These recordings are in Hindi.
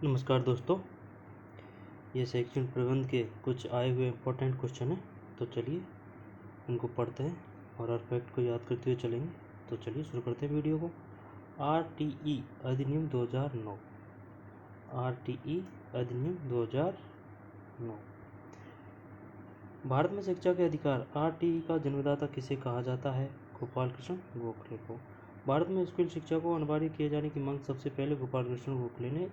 नमस्कार दोस्तों, ये शैक्षणिक प्रबंध के कुछ आए हुए इम्पोर्टेंट क्वेश्चन हैं। तो चलिए इनको पढ़ते हैं और हर फैक्ट को याद करते हुए चलेंगे। तो चलिए शुरू करते हैं वीडियो को। RTE अधिनियम 2009। RTE अधिनियम 2009। भारत में शिक्षा के अधिकार RTE का जन्मदाता किसे कहा जाता है? गोपाल कृष्ण गोखले को। भारत में स्कूल शिक्षा को अनिवार्य किए जाने की मांग सबसे पहले गोपाल कृष्ण गोखले ने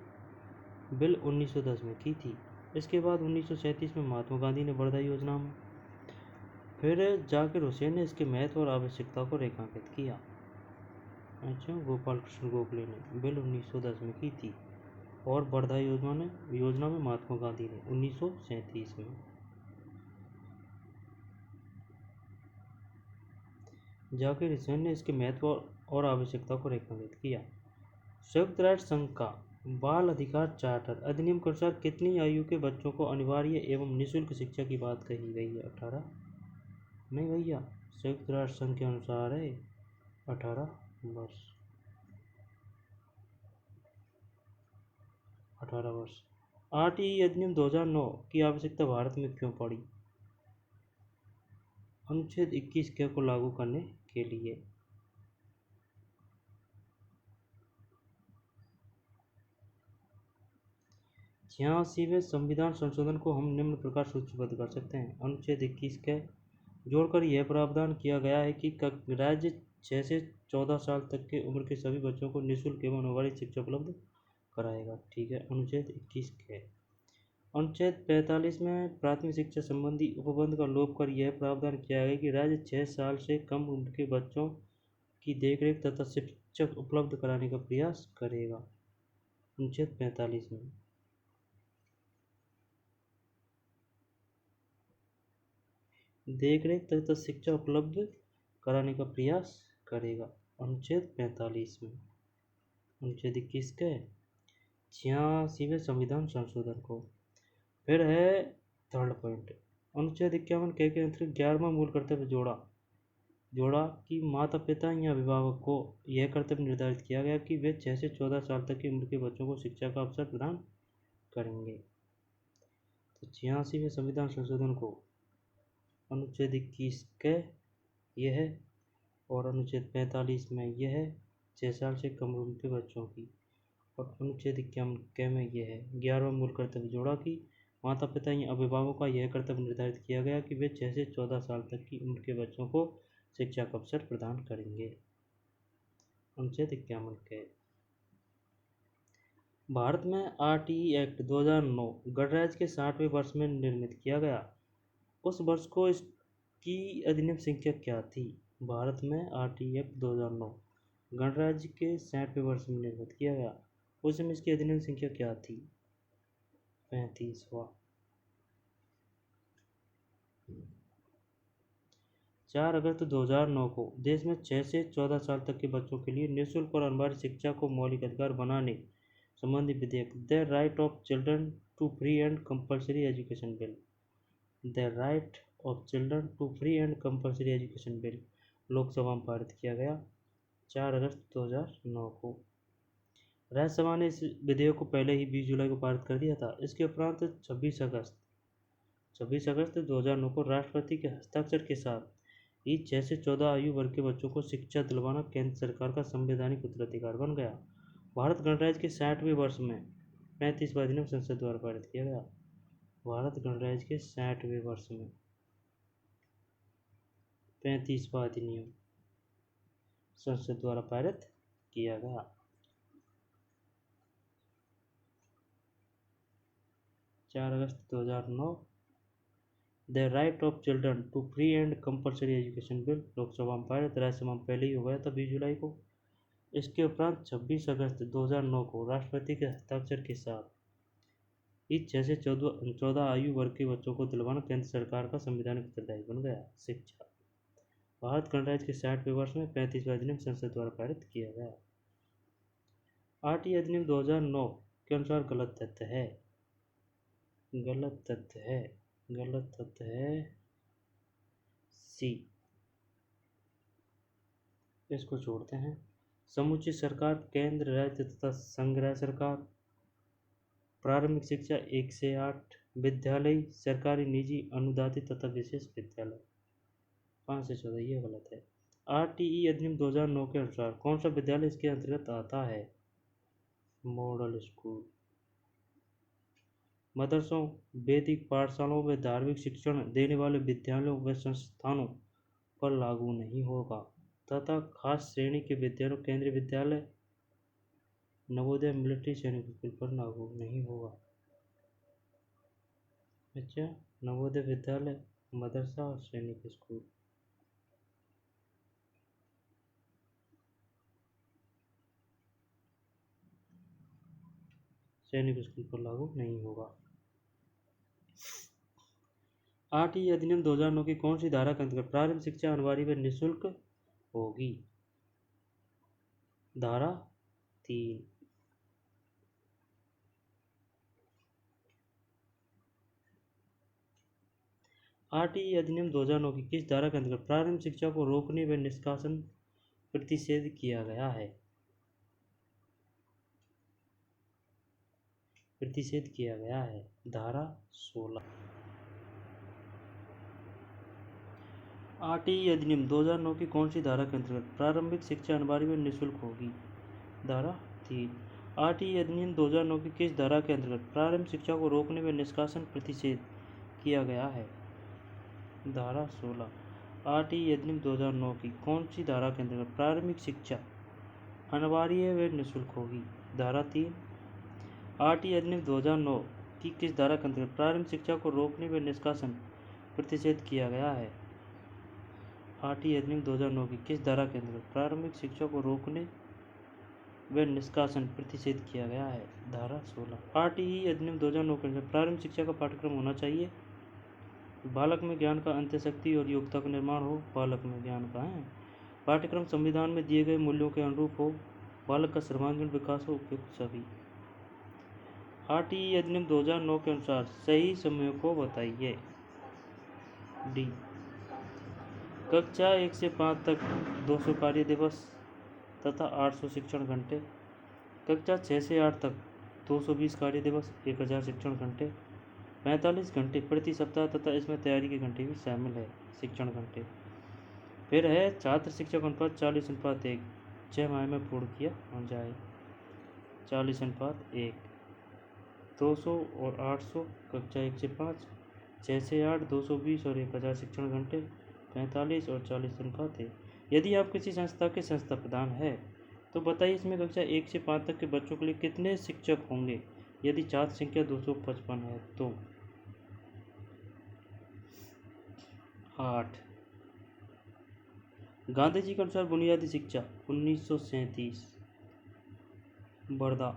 बिल 1910 में की थी। इसके बाद 1937 में महात्मा गांधी ने वर्धा योजना में, फिर जाकिर हुसैन ने इसके महत्व और आवश्यकता को रेखांकित किया। अच्छा, गोपाल कृष्ण गोखले ने बिल 1910 में की थी और वर्धा योजना में महात्मा गांधी ने 1937 में। जाकिर हुसैन ने इसके महत्व और आवश्यकता को रेखांकित किया। संयुक्त राष्ट्र संघ का बाल अधिकार चार्टर अधिनियम के अनुसार कितनी आयु के बच्चों को अनिवार्य एवं निःशुल्क शिक्षा की बात कही गई है? 18? नहीं भैया, संयुक्त राष्ट्र संघ के अनुसार है 18 वर्ष। 18 वर्ष। RTE अधिनियम 2009 की आवश्यकता भारत में क्यों पड़ी? अनुच्छेद 21 को लागू करने के लिए। छियासीवें संविधान संशोधन को हम निम्न प्रकार सूचीबद्ध कर सकते हैं। अनुच्छेद 21 के जोड़कर यह प्रावधान किया गया है कि राज्य 6 से 14 साल तक के उम्र के सभी बच्चों को निःशुल्क एवं अनिवार्य शिक्षा उपलब्ध कराएगा। ठीक है, अनुच्छेद 21 के। अनुच्छेद 45 में प्राथमिक शिक्षा संबंधी उपबंध का लोप कर यह प्रावधान किया गया कि राज्य 6 साल से कम उम्र के बच्चों की देखरेख तथा शिक्षक उपलब्ध कराने का प्रयास करेगा। अनुच्छेद 45 में देखरेख तथा शिक्षा उपलब्ध कराने का प्रयास करेगा। अनुच्छेद 45 में। अनुच्छेद 21 के 86वें संविधान संशोधन को। फिर है थर्ड पॉइंट, अनुच्छेद 51 के अंतर्गत 11वां मूल कर्तव्य जोड़ा कि माता पिता या अभिभावक को यह कर्तव्य निर्धारित किया गया कि वे 6 से 14 साल तक की उम्र के बच्चों को शिक्षा का अवसर प्रदान करेंगे। तो 86वें संविधान संशोधन को अनुच्छेद 21 के यह है और अनुच्छेद 45 में यह है 6 साल से कम उम्र के बच्चों की, और अनुच्छेद 51 के में यह है 11वां मूल कर्तव्य जोड़ा कि माता पिता या अभिभावकों का यह कर्तव्य निर्धारित किया गया कि वे 6 से 14 साल तक की उम्र के बच्चों को शिक्षा का अवसर प्रदान करेंगे। अनुच्छेद 51 के। भारत में RTE एक्ट 2009 गणराज्य के 60वें वर्ष में निर्मित किया गया। उस वर्ष को इसकी अधिनियम संख्या क्या थी? भारत में RTE एक्ट 2009 गणराज्य के 60वें वर्ष में निर्मित किया गया। उस समय इसकी अधिनियम संख्या क्या थी? 35वां। 4 अगस्त 2009 को देश में 6 से 14 साल तक के बच्चों के लिए निःशुल्क और अनिवार्य शिक्षा को मौलिक अधिकार बनाने संबंधी विधेयक the right of children to free and compulsory education bill, the right of children to free and compulsory education bill Lok Sabha में पारित किया गया 4 अगस्त 2009 को। राज्यसभा ने इस विधेयक को पहले ही 20 जुलाई को पारित कर दिया था। इसके उपरांत 26 अगस्त 2009 को राष्ट्रपति के हस्ताक्षर के साथ ही 6 से 14 आयु वर्ग के बच्चों को शिक्षा दिलवाना केंद्र सरकार का संवैधानिक उत्तराधिकार बन गया। भारत गणराज्य के 60वें वर्ष में 35वां अधिनियम संसद द्वारा पारित किया गया। भारत गणराज्य के 60वें वर्ष में 35वां अधिनियम संसद द्वारा पारित किया गया। 4 अगस्त 2009 the right of children to free and compulsory education bill Lok Sabha में पारित, राज्यसभा में पहले ही हो गया था 20 जुलाई को। इसके उपरांत 26 अगस्त 2009 को राष्ट्रपति के हस्ताक्षर के साथ ही 6 से 14 आयु वर्ग के बच्चों को दिलवाना केंद्र सरकार का संवैधानिक उत्तरदायित्व बन गया। शिक्षा। भारत गणराज्य के 60वें वर्ष में 35वां अधिनियम संसद द्वारा पारित किया गया। RTE अधिनियम 2009 के अनुसार गलत तथ्य है। गलत तथ्य है सी। इसको छोड़ते हैं। समुचित सरकार केंद्र, राज्य तथा संघ राज्य सरकार प्रारंभिक शिक्षा 1 से 8, विद्यालय सरकारी, निजी, अनुदानित तथा विशेष विद्यालय 5 से 14, ये गलत है। आरटीई अधिनियम 2009 के अनुसार कौन सा विद्यालय इसके अंतर्गत आता है? Model school. मदरसों, वैदिक पाठशालाओं में धार्मिक शिक्षण देने वाले विद्यालयों व संस्थानों पर लागू नहीं होगा तथा खास श्रेणी के विद्यालयों, केंद्रीय विद्यालय, नवोदय, मिलिट्री सैनिक स्कूल पर लागू नहीं होगा। अच्छा, नवोदय विद्यालय, मदरसा और सैनिक स्कूल। सैनिक स्कूल पर लागू नहीं होगा। आरटीई अधिनियम 2009 की कौन सी धारा के अंतर्गत प्रारंभिक शिक्षा अनिवार्य व निःशुल्क होगी? धारा 3। आरटीई अधिनियम 2009 की किस धारा के अंतर्गत प्रारंभिक शिक्षा को रोकने व निष्कासन प्रतिषेध किया गया है? प्रतिषेध किया गया है। धारा 16। आरटीई अधिनियम 2009 की कौन सी धारा के अंतर्गत प्रारंभिक शिक्षा अनिवार्य व निःशुल्क होगी? धारा 3। आरटीई अधिनियम 2009 की किस धारा के अंतर्गत प्रारंभिक शिक्षा को रोकने व निष्कासन प्रतिषेध किया गया है? धारा 16। आरटीई अधिनियम 2009 की कौन सी धारा के अंतर्गत प्रारंभिक शिक्षा अनिवार्य व निःशुल्क होगी? धारा 3। आरटीई अधिनियम 2009 की किस धारा के अंतर्गत प्रारंभिक शिक्षा को रोकने व निष्कासन प्रतिषेध किया गया है? आरटीई अधिनियम 2009 की किस धारा के अंतर्गत प्रारंभिक शिक्षा को रोकने व निष्कासन प्रतिषेध किया गया है? धारा 16। आरटीई अधिनियम 2009 के अनुसार प्रारंभिक शिक्षा का पाठ्यक्रम होना चाहिए बालक में ज्ञान का अंत्यशक्ति और योग्यता का निर्माण हो। बालक में ज्ञान का है। पाठ्यक्रम संविधान में दिए गए मूल्यों के अनुरूप हो। बालक का सर्वांगीण विकास हो। उपयुक्त सभी। आरटीई अधिनियम 2009 के अनुसार सही समय को बताइए। डी। कक्षा 1 से 5 तक 200 कार्य दिवस तथा 800 शिक्षण घंटे। कक्षा 6 से 8 तक 220 कार्य दिवस, 1000 शिक्षण घंटे, 45 घंटे प्रति सप्ताह तथा इसमें तैयारी के घंटे भी शामिल है, शिक्षण घंटे। फिर है छात्र शिक्षक अनुपात 40:1, 6 माह में पूर्ण किया जाए। 40:1, 200 और 800, कक्षा 1 से 5, 6 से 8, 220 और 1000 शिक्षण घंटे, 45 और 40:1। यदि आप किसी संस्था के संस्था प्रधान है तो बताइए इसमें कक्षा 1 से 5 तक के बच्चों के लिए कितने शिक्षक होंगे यदि छात्र संख्या 255 है तो? 8। गांधी जी के अनुसार बुनियादी शिक्षा 1937 वर्धा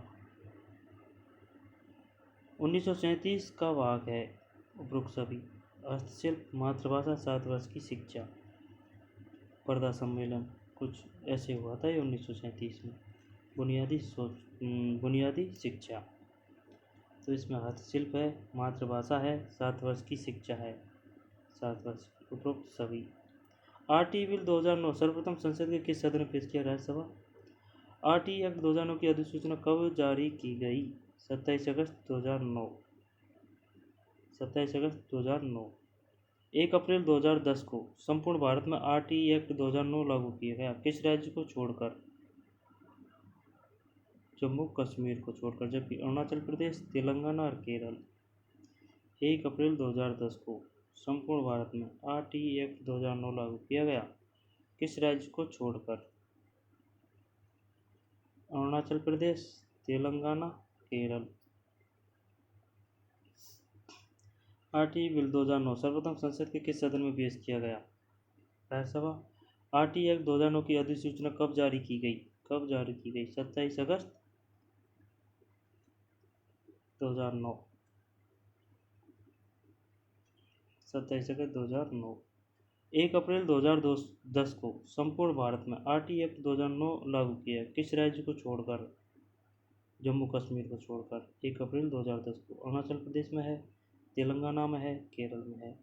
1937 का भाग है। उपरोक्त सभी। हस्तशिल्प, मातृभाषा, 7 वर्ष की शिक्षा, वर्धा सम्मेलन कुछ ऐसे हुआ था ये 1937 में। बुनियादी शिक्षा, तो इसमें हस्तशिल्प है, मातृभाषा है, 7 वर्ष की शिक्षा है, 7 वर्ष की। उपरोक्त सभी। आरटीई बिल 2009 सर्वप्रथम संसद के किस सदन में पेश किया? राज्यसभा। आरटीई एक्ट 2009 की अधिसूचना कब जारी की गई? 27 अगस्त 2009। 27 अगस्त 2009। 1 अप्रैल 2010 को संपूर्ण भारत में आरटीई एक्ट 2009 लागू किया गया। किस राज्य को छोड़कर? जम्मू कश्मीर को छोड़कर, जबकि अरुणाचल प्रदेश, तेलंगाना और केरल। 1 अप्रैल 2010 को संपूर्ण भारत में आरटीई एक्ट 2009 लागू किया गया। किस राज्य को छोड़कर? अरुणाचल प्रदेश, तेलंगाना, केरल। आरटीई बिल 2009 सर्वप्रथम संसद के किस सदन में पेश किया गया? राज्यसभा। आरटीई एक्ट 2009 की अधिसूचना कब जारी की गई? 27 अगस्त 2009। 27 अगस्त 2009। 1 अप्रैल 2010 को संपूर्ण भारत में आरटीई एक्ट 2009 लागू किया। किस राज्य को छोड़कर? जम्मू कश्मीर को छोड़कर। 1 अप्रैल 2010 को अरुणाचल प्रदेश में है, तेलंगाना में है, केरल में है,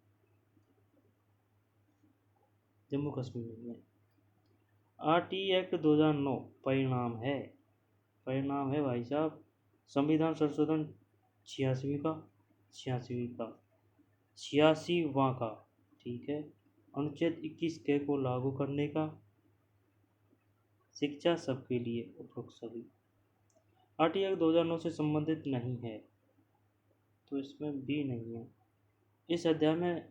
जम्मू कश्मीर में। आरटीई एक्ट 2009 परिणाम है भाई साहब संविधान संशोधन छियासीवीं का, छियासीवीं का, 86वां का, ठीक है। अनुच्छेद 21 को लागू करने का, शिक्षा सबके लिए, उपरोक्त सभी। आरटी एक्ट 2009 से संबंधित नहीं है, तो इसमें भी नहीं है। इस अध्याय में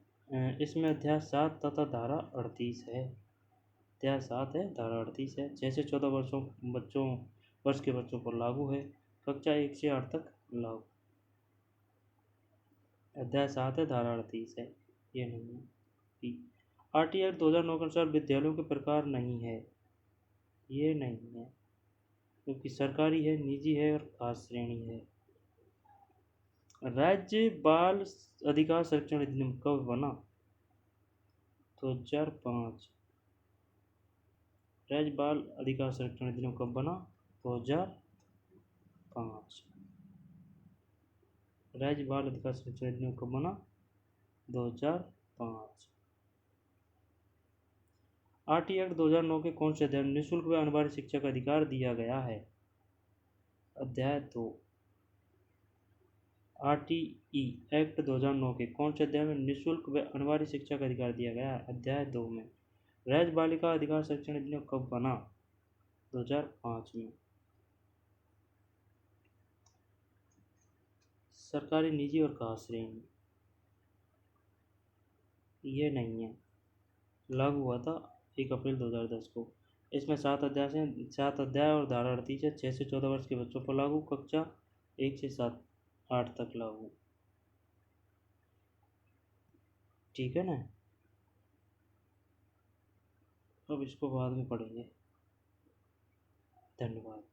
इसमें अध्याय 7 तथा धारा 38 है। अध्याय 7 है, धारा 38 है। 6 से 14 वर्ष के बच्चों पर लागू है। कक्षा 1 से 8 तक लागू। अध्याय 7 है, धारा 38 है, ये नहीं है। आरटी एक्ट 2009 के अनुसार विद्यालयों के प्रकार नहीं है, ये नहीं है, क्योंकि सरकारी है, निजी है और खास श्रेणी है। राज्य बाल अधिकार संरक्षण अधिनियम कब बना? 2005। राज्य बाल अधिकार संरक्षण अधिनियम कब बना? 2005। राज्य बाल अधिकार संरक्षण अधिनियम कब बना? 2005। आरटी एक्ट 2009 के कौन से अध्याय में निःशुल्क व अनिवार्य शिक्षा का अधिकार दिया गया है? अध्याय 2। आरटीई एक्ट 2009 के कौन से अध्याय में निःशुल्क व अनिवार्य शिक्षा का अधिकार दिया गया है? अध्याय 2 में। राज्य बालिका अधिकार संरक्षण अधिनियम कब बना? 2005 में। सरकारी, निजी और खास श्रेणी, ये नहीं है, लागू हुआ था 1 अप्रैल 2010 को। इसमें 7 अध्याय हैं, 7 अध्याय और धारा 38 है। 6 से 14 वर्ष के बच्चों पर लागू, कक्षा 1 से 8 तक लागू, ठीक है ना। अब इसको बाद में पढ़ेंगे। धन्यवाद।